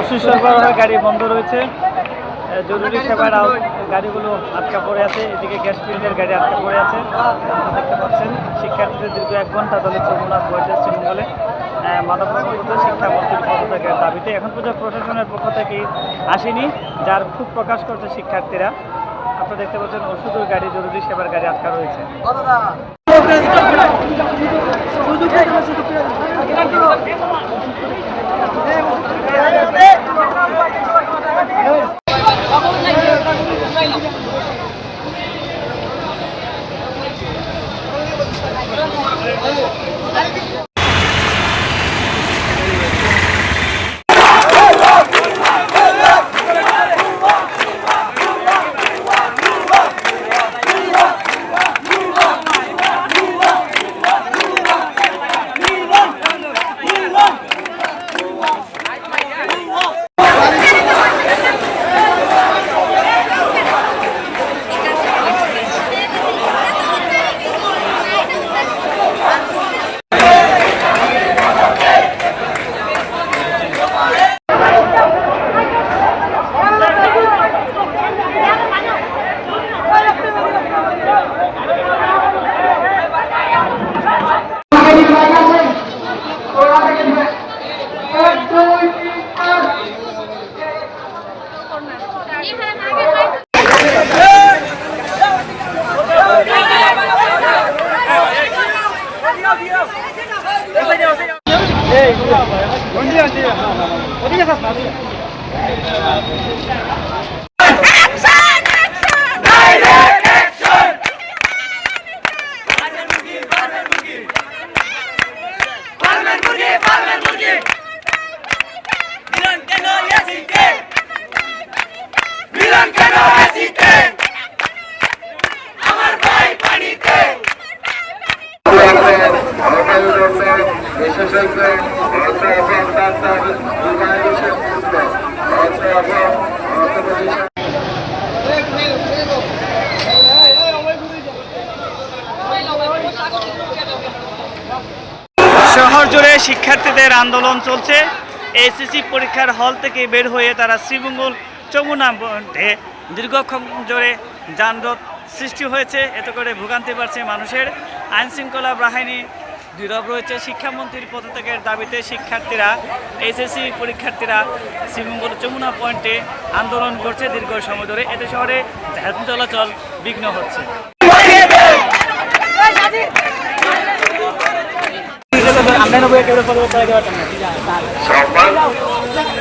ওষুধ সরবরাহের গাড়ি বন্ধ রয়েছে, জরুরি সেবার গাড়িগুলো আটকা পড়ে আছে, এদিকে গ্যাস ফিল্ডের গাড়ি আটকা পড়ে আছে। আপনারা দেখতে পাচ্ছেন শিক্ষার্থীদের দীর্ঘ 1 ঘন্টা ধরে যমুনা বইতে শ্রীমঙ্গলে মানববন্ধন শিক্ষামন্ত্রীর পদত্যাগের দাবিতে এখন পর্যন্ত প্রশাসনের পক্ষ থেকে আসেনি, যার খুব প্রকাশ করছে শিক্ষার্থীরা। আপনারা দেখতে পাচ্ছেন ওষুধের গাড়ি, জরুরি সেবার গাড়ি আটকা রয়েছে। শহর জুড়ে শিক্ষার্থীদের আন্দোলন চলছে। এসএসসি পরীক্ষার হল থেকে বের হয়ে তারা শ্রীমঙ্গল যমুনা মধ্যে দীর্ঘক্ষণ জোরে যানজট সৃষ্টি হয়েছে, এতে করে ভোগান্তি বাড়ছে মানুষের। আইনশৃঙ্খলা বাহিনী নীরব রয়েছে। শিক্ষামন্ত্রীর পদত্যাগের দাবিতে শিক্ষার্থীরা, এসএসসি পরীক্ষার্থীরা শ্রীমঙ্গল যমুনা পয়েন্টে আন্দোলন করছে দীর্ঘ সময় ধরে। এতে শহরে যান চলাচল বিঘ্ন হচ্ছে। আমরা